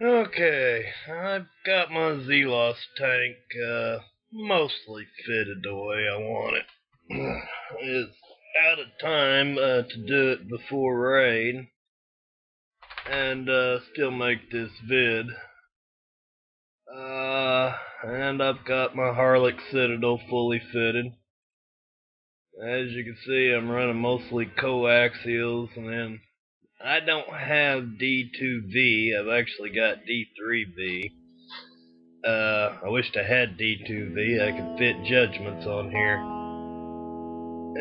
Okay, I've got my zelos tank mostly fitted the way I want it. It's out of time to do it before raid and still make this vid. And I've got my harlocks citadel fully fitted. As you can see, I'm running mostly coaxials, and then I don't have D2V. I've actually got D3V. I wished I had D2V. I could fit judgments on here.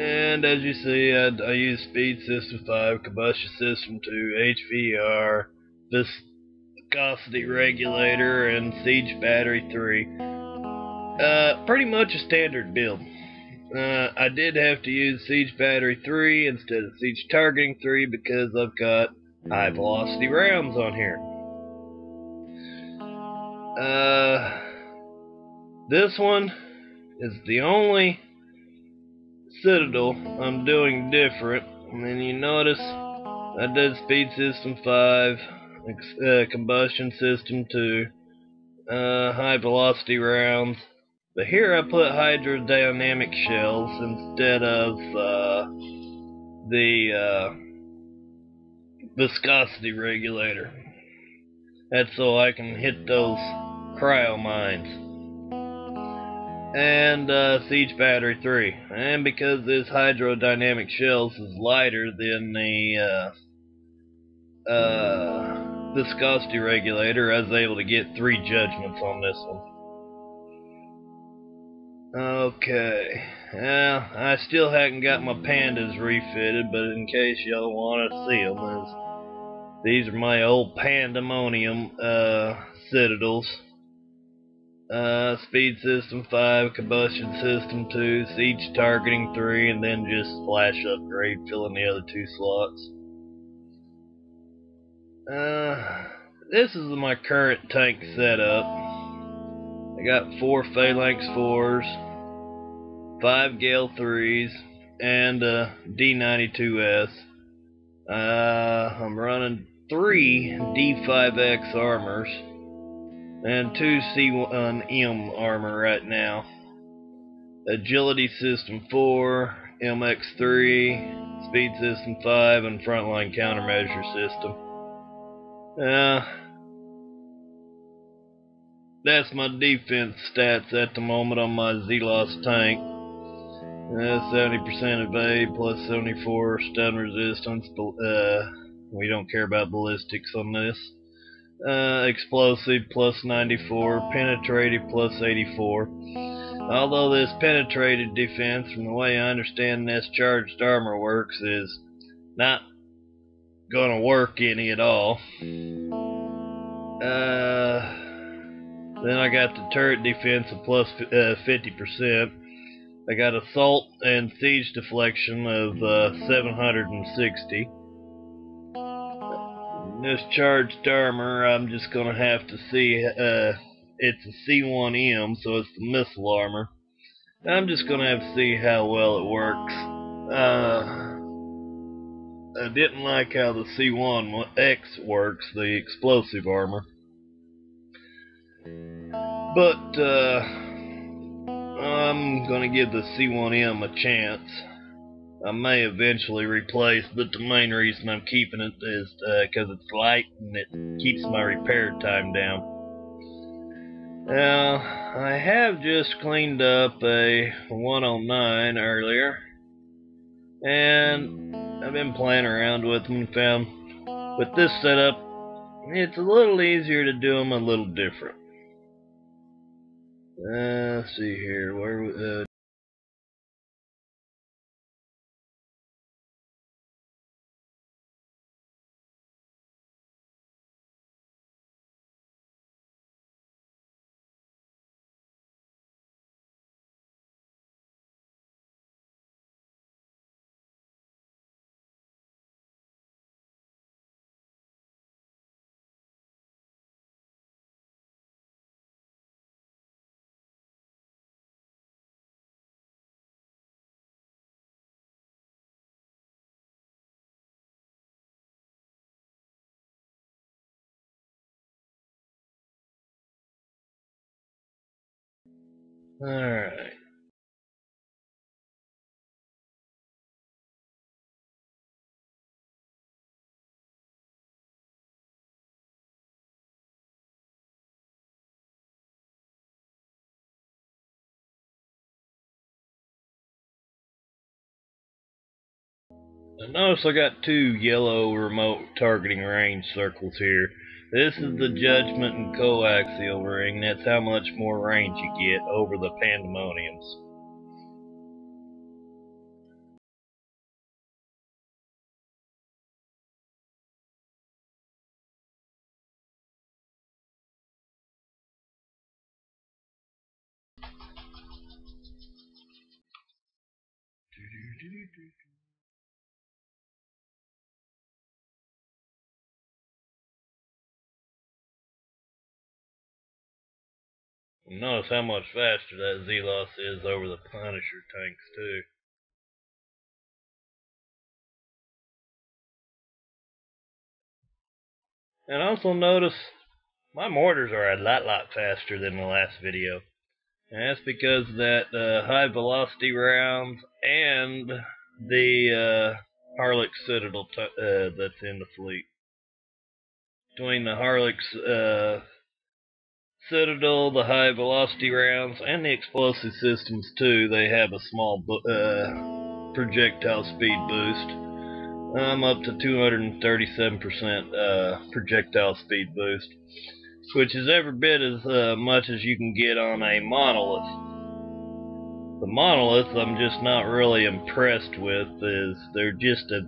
And as you see, I use Speed System 5, Combustion System 2, HVR, Viscosity Regulator, and Siege Battery 3. Pretty much a standard build. I did have to use Siege Battery 3 instead of Siege Targeting 3 because I've got high velocity rounds on here. This one is the only citadel I'm doing different. And then you notice I did Speed System 5, Combustion System 2, high velocity rounds. But here I put hydrodynamic shells instead of the viscosity regulator. That's so I can hit those cryo mines. And Siege Battery 3. And because this hydrodynamic shells is lighter than the viscosity regulator, I was able to get 3 judgments on this one. Okay, well, I still haven't got my pandas refitted, but in case y'all want to see them, these are my old pandemonium citadels. Speed System 5, Combustion System 2, Siege Targeting 3, and then just Splash Upgrade, filling the other 2 slots. This is my current tank setup. I got 4 Phalanx 4s, 5 Gale 3s, and a D92S. I'm running 3 D5X armors and 2 C1M armor right now. Agility System 4, MX3, Speed System 5, and Frontline Countermeasure System. That's my defense stats at the moment on my zelos tank. 70% evade plus 74 stun resistance. We don't care about ballistics on this. Explosive plus 94, penetrative plus 84. Although this penetrative defense, from the way I understand this charged armor works, is not gonna work any at all. Then I got the turret defense of plus 50%. I got assault and siege deflection of 760. This charged armor, I'm just gonna have to see. It's a C1M, so it's the missile armor. I'm just gonna have to see how well it works. I didn't like how the C1X works, the explosive armor. But I'm gonna give the C1M a chance. I may eventually replace, but the main reason I'm keeping it is because it's light and it keeps my repair time down. Now, I have just cleaned up a 109 earlier, and I've been playing around with them and found with this setup, it's a little easier to do them a little different. Let's see here, where Alright. Now notice I got two yellow remote targeting range circles here. This is the judgment and coaxial ring. That's how much more range you get over the pandemoniums. Notice how much faster that zelos is over the Punisher tanks too. And also notice my mortars are a lot faster than the last video. And that's because of that high velocity rounds and the harlocks citadel that's in the fleet. Between the harlocks citadel, the high velocity rounds, and the explosive systems too, they have a small projectile speed boost. I'm up to 237% projectile speed boost, which is every bit as much as you can get on a monolith. The monoliths I'm just not really impressed with, is they're just a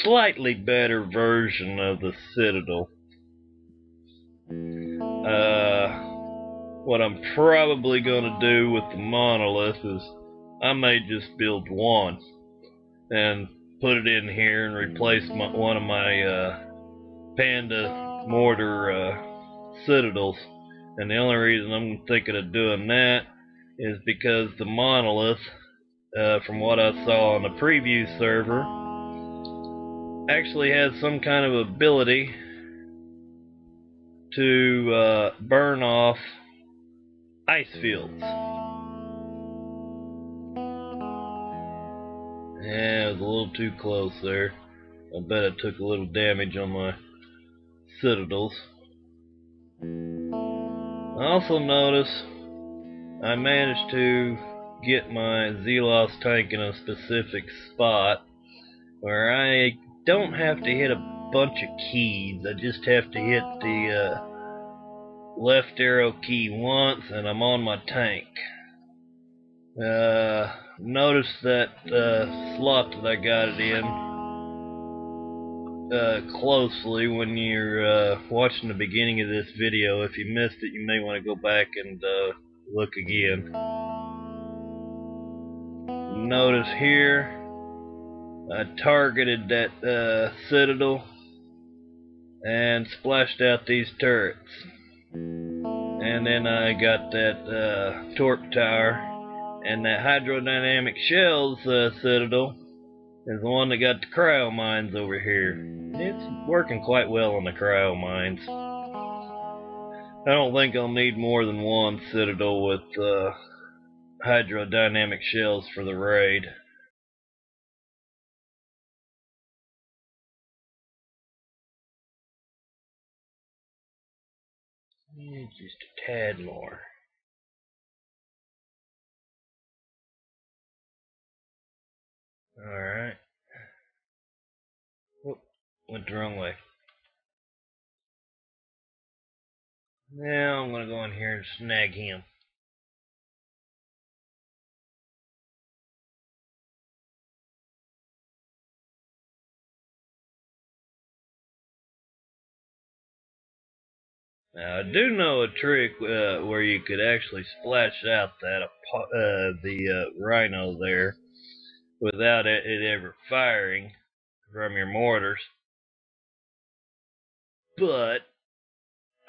slightly better version of the citadel. What I'm probably going to do with the monolith is I may just build one and put it in here and replace one of my panda mortar citadels. And the only reason I'm thinking of doing that is because the monolith, from what I saw on the preview server, actually has some kind of ability to burn off ice fields. Yeah, it was a little too close there. I bet I took a little damage on my citadels. I also notice I managed to get my zelos tank in a specific spot where I don't have to hit a bunch of keys. I just have to hit the left arrow key once and I'm on my tank. Notice that slot that I got it in closely when you're watching the beginning of this video. If you missed it, you may want to go back and look again. Notice here I targeted that citadel and splashed out these turrets. And then I got that torque tower, and that hydrodynamic shells citadel is the one that got the cryo mines over here. It's working quite well on the cryo mines. I don't think I'll need more than one citadel with hydrodynamic shells for the raid. Just a tad more. Alright. Whoop, went the wrong way. Now I'm gonna go in here and snag him. Now I do know a trick where you could actually splash out that the rhino there without it ever firing from your mortars, but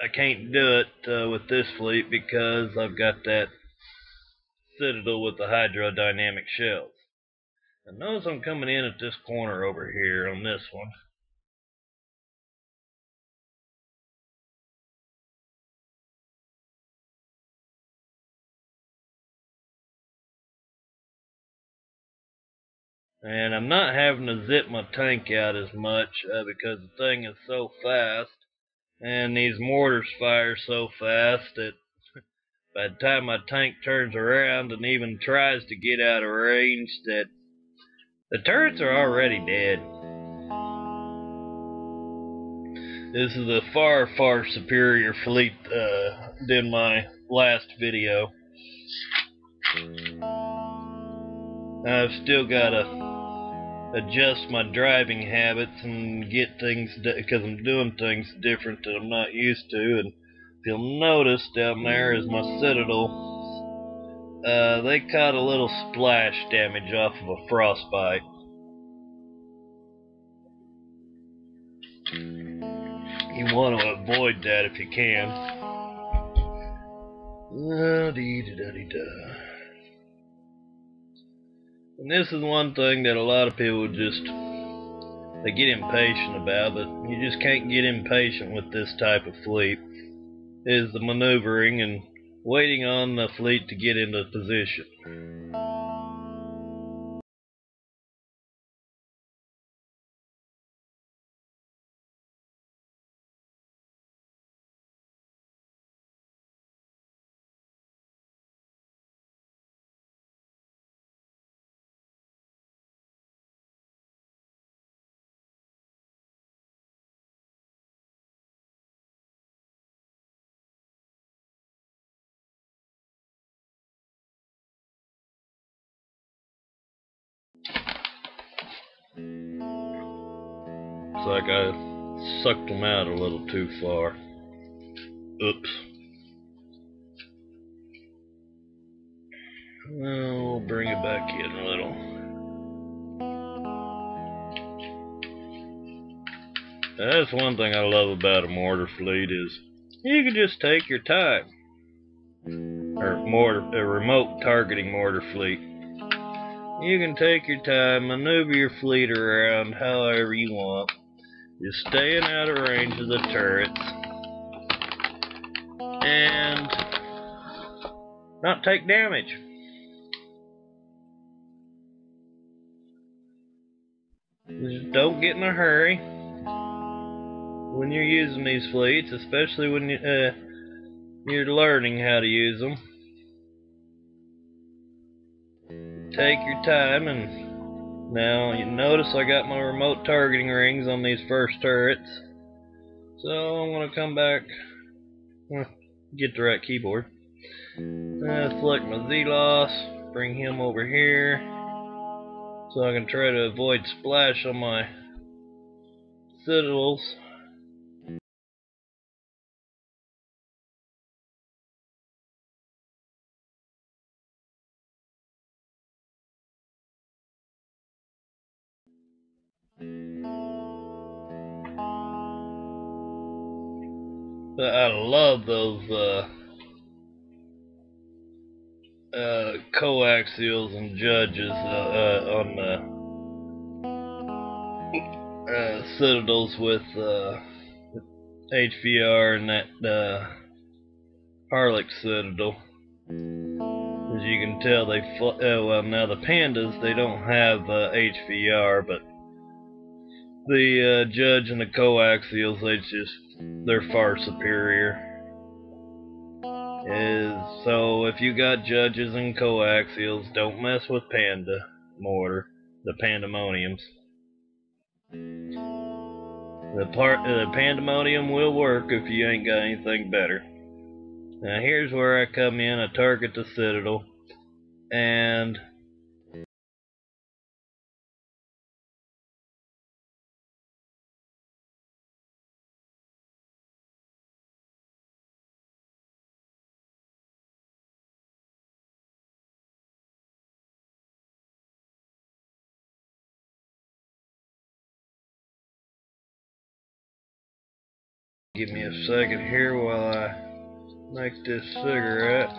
I can't do it with this fleet because I've got that citadel with the hydrodynamic shells. And notice I'm coming in at this corner over here on this one. And I'm not having to zip my tank out as much because the thing is so fast. And these mortars fire so fast that by the time my tank turns around and even tries to get out of range, that the turrets are already dead. This is a far, far superior fleet than my last video. I've still got to adjust my driving habits and get things, because I'm doing things different that I'm not used to. And if you'll notice down there is my citadel. They caught a little splash damage off of a frostbite. You want to avoid that if you can. And this is one thing that a lot of people they get impatient about, but you just can't get impatient with this type of fleet, is the maneuvering and waiting on the fleet to get into position. It's like I sucked them out a little too far. Oops. We'll bring it back in a little. That's one thing I love about a mortar fleet is you can just take your time. Or a remote targeting mortar fleet. You can take your time, maneuver your fleet around however you want. Just staying out of range of the turrets. And not take damage. Just don't get in a hurry when you're using these fleets, especially when you're learning how to use them. Take your time, and now you notice I got my remote targeting rings on these first turrets. So I'm going to come back, get the right keyboard. Select my zelos, bring him over here, so I can try to avoid splash on my citadels. But I love those coaxials and judges on the citadels with HVR and that harlocks citadel. As you can tell, well, now the pandas, they don't have HVR, but the judge and the coaxials, they're far superior. So if you got judges and coaxials, don't mess with panda mortar, the pandemoniums. The pandemonium will work if you ain't got anything better. Now here's where I come in. I target the citadel, and give me a second here while I make this cigarette.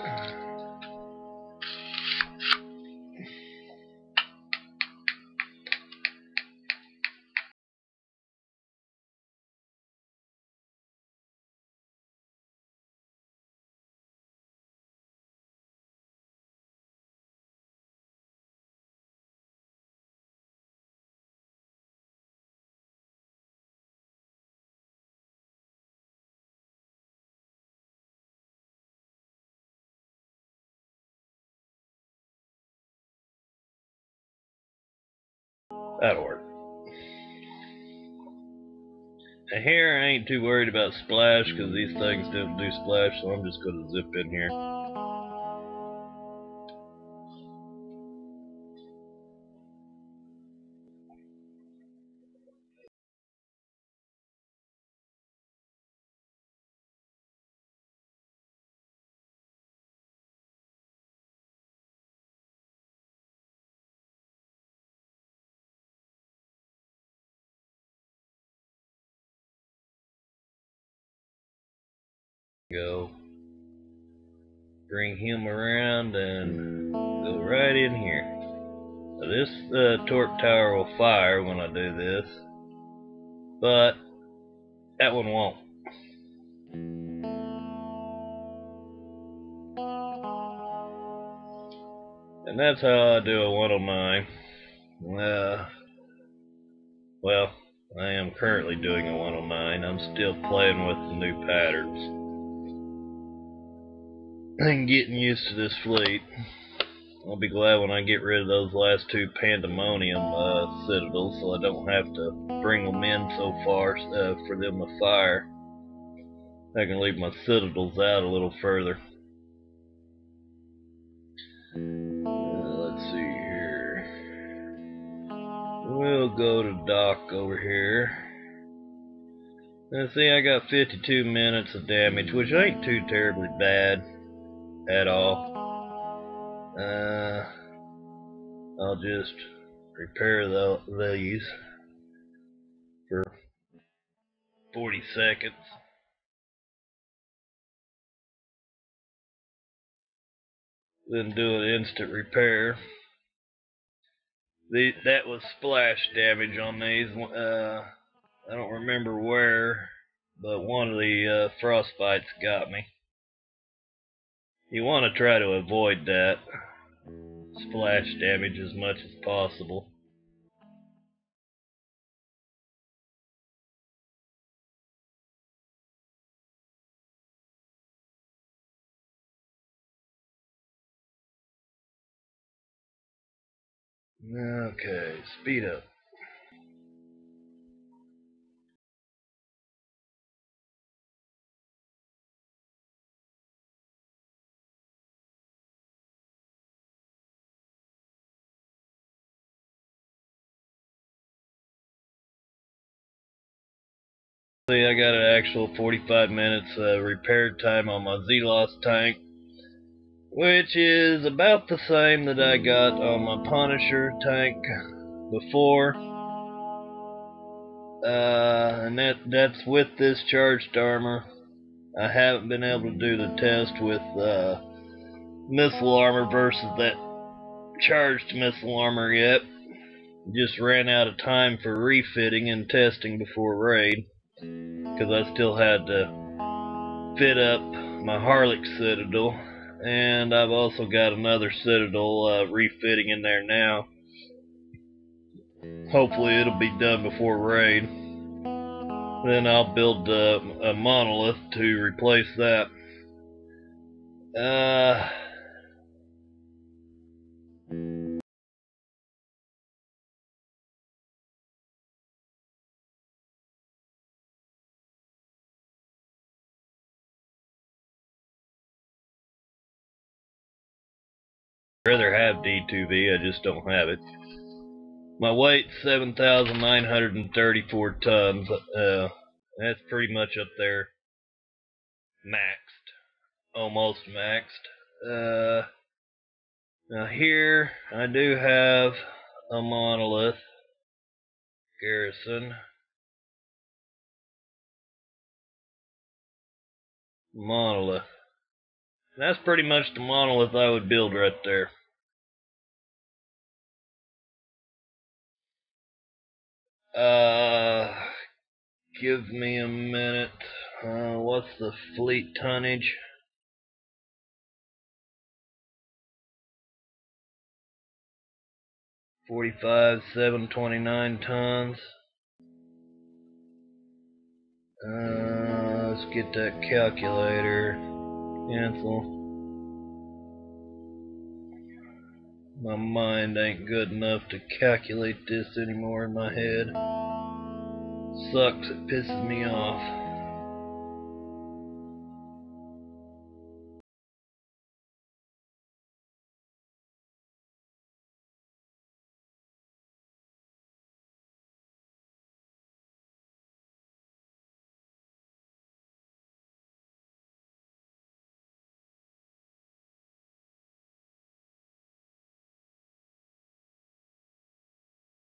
That'll work. And here I ain't too worried about splash because these things don't do splash, so I'm just going to zip in here. Go. Bring him around and go right in here. Now this torque tower will fire when I do this, but that one won't. And that's how I do a 109. Well, I am currently doing a 109. I'm still playing with the new patterns and getting used to this fleet. I'll be glad when I get rid of those last two pandemonium citadels, so I don't have to bring them in so far for them to fire. I can leave my citadels out a little further. Let's see here. We'll go to dock over here. Now see, I got 52 minutes of damage, which ain't too terribly bad at all. I'll just repair these for 40 seconds. Then do an instant repair. That was splash damage on these. I don't remember where, but one of the frostbites got me. You want to try to avoid that splash damage as much as possible. Okay, speed up. See, I got an actual 45 minutes repair time on my zelos tank, which is about the same that I got on my Punisher tank before. And that's with this charged armor. I haven't been able to do the test with missile armor versus that charged missile armor yet. Just ran out of time for refitting and testing before raid, because I still had to fit up my harlocks citadel, and I've also got another citadel refitting in there now. Hopefully it'll be done before raid. Then I'll build a monolith to replace that. I'd rather have D2V, I just don't have it. My weight's 7,934 tons. That's pretty much up there. Maxed. Almost maxed. Now here, I do have a monolith garrison. Monolith. That's pretty much the monolith I would build right there. Give me a minute. What's the fleet tonnage? $45,729 tons. Let's get that calculator. Cancel. My mind ain't good enough to calculate this anymore in my head. Sucks, it pisses me off.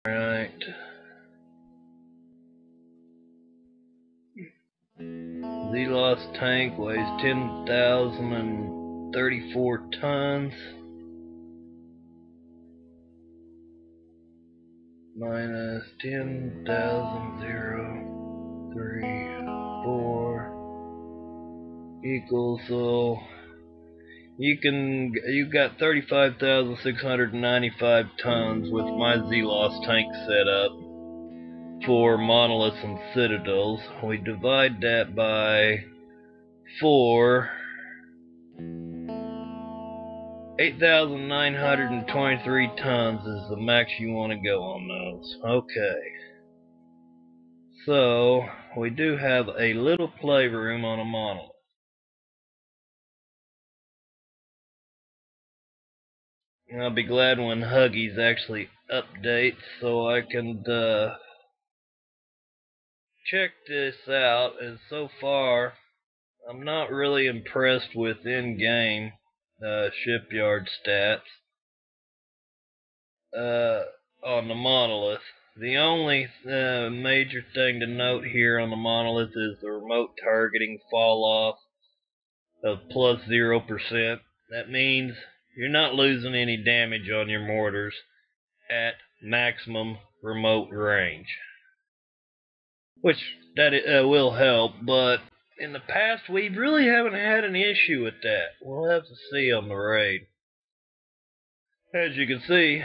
Right. Zelos tank weighs 10,034 tons. Minus 10,034 equals, so you got 35,695 tons with my zelos tank set up for monoliths and citadels. We divide that by 4. 8,923 tons is the max you want to go on those. Okay. So, we do have a little playroom on a monolith. And I'll be glad when Huggies actually updates so I can check this out. And so far, I'm not really impressed with in-game shipyard stats on the monolith. The only major thing to note here on the monolith is the remote targeting fall off of plus 0%. That means you're not losing any damage on your mortars at maximum remote range, which that will help, but in the past we really haven't had an issue with that. We'll have to see on the raid. As you can see,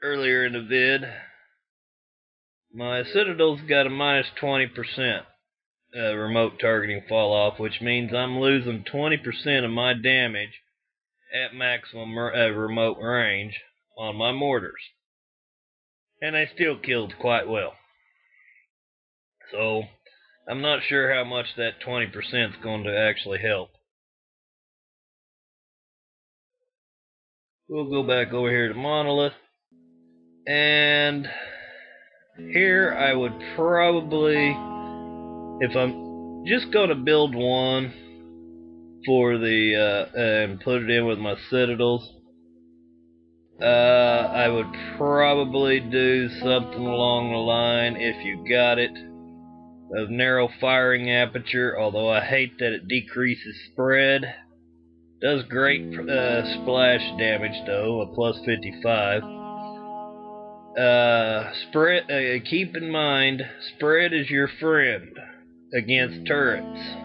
earlier in the vid, my Citadel's got a minus 20% remote targeting fall off, which means I'm losing 20% of my damage at maximum remote range on my mortars. And they still killed quite well. So, I'm not sure how much that 20% is going to actually help. We'll go back over here to monolith. And here I would probably, if I'm just going to build one for the and put it in with my citadels, I would probably do something along the line, if you got it, of narrow firing aperture, although I hate that it decreases spread. Does great splash damage though, a plus 55. Keep in mind, spread is your friend against turrets.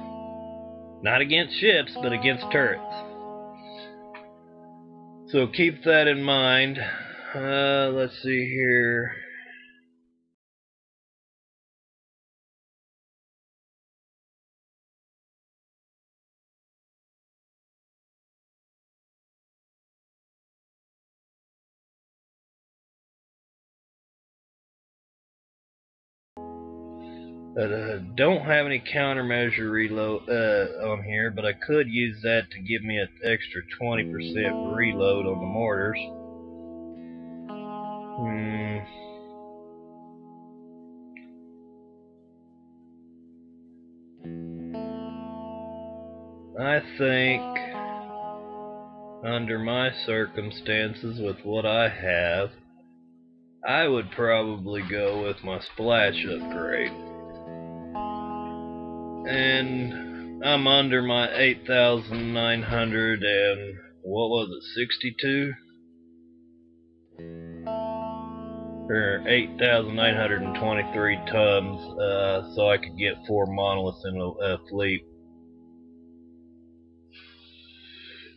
Not against ships, but against turrets. So keep that in mind. Let's see here. Don't have any countermeasure reload on here, but I could use that to give me an extra 20% reload on the mortars. I think under my circumstances with what I have, I would probably go with my splash upgrade. And I'm under my 8,900 and what was it, 62? Or 8,923 tons, so I could get 4 monoliths in a fleet.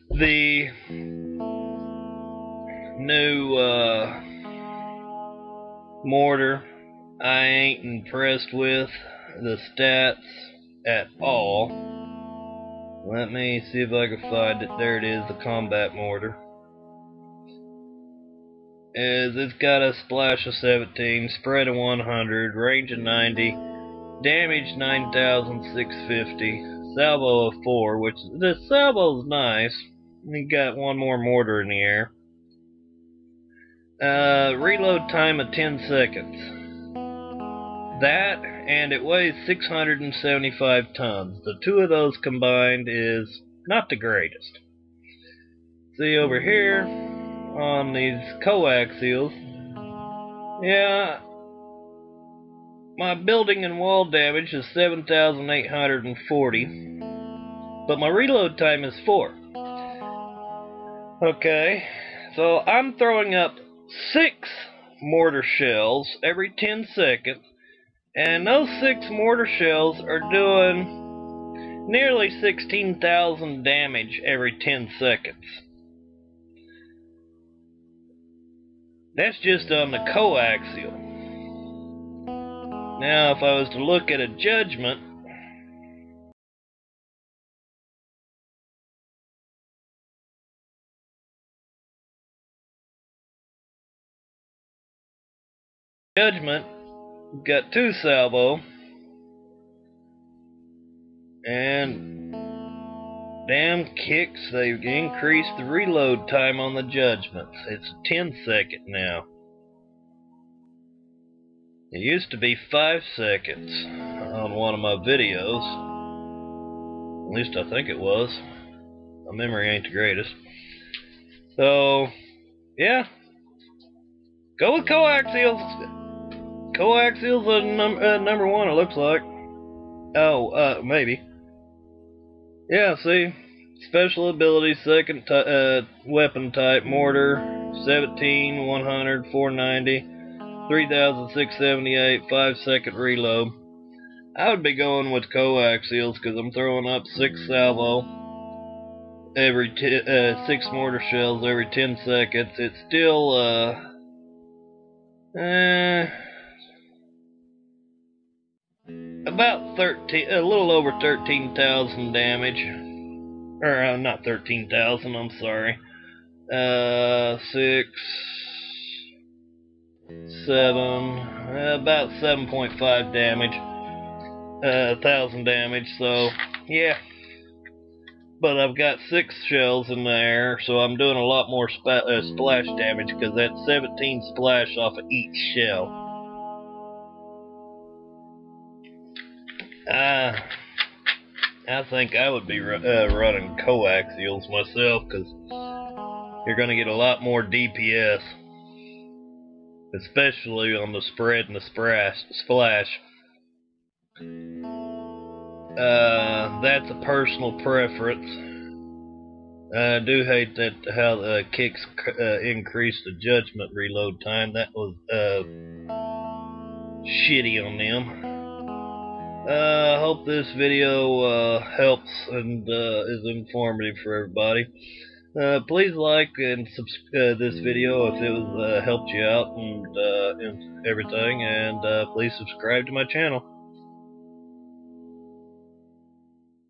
The new mortar I ain't impressed with the stats at all. Let me see if I can find it. There it is, the combat mortar. It's got a splash of 17, spread of 100, range of 90, damage 9,650, salvo of 4, which the salvo's nice. You got one more mortar in the air. Reload time of 10 seconds. That, and it weighs 675 tons. The two of those combined is not the greatest. See over here, on these coaxials, yeah, my building and wall damage is 7,840, but my reload time is 4. Okay, so I'm throwing up 6 mortar shells every 10 seconds, and those 6 mortar shells are doing nearly 16,000 damage every 10 seconds. That's just on the coaxial. Now, if I was to look at a judgment, got 2 salvo, and damn kicks, they've increased the reload time on the judgments. It's 10 second now. It used to be 5 seconds on one of my videos. At least I think it was. My memory ain't the greatest. So, yeah. Go with coaxials. Coaxials are number 1, it looks like. Oh, maybe. Yeah, see? Special ability, second weapon type, mortar, 17, 100, 490, 3,678, 5 second reload. I would be going with coaxials because I'm throwing up 6 salvo every 6 mortar shells every 10 seconds. It's still about 13, a little over 13,000 damage. Or not 13,000. I'm sorry. 6, 7, about 7.5 damage. 1,000 damage. So yeah. But I've got 6 shells in there, so I'm doing a lot more splash damage because that's 17 splash off of each shell. I think I would be running coaxials myself because you're going to get a lot more DPS, especially on the spread and the splash. That's a personal preference. I do hate that how kicks increased the judgment reload time. That was shitty on them. I hope this video helps and is informative for everybody. Please like and subscribe this video if it was helped you out and everything, and please subscribe to my channel.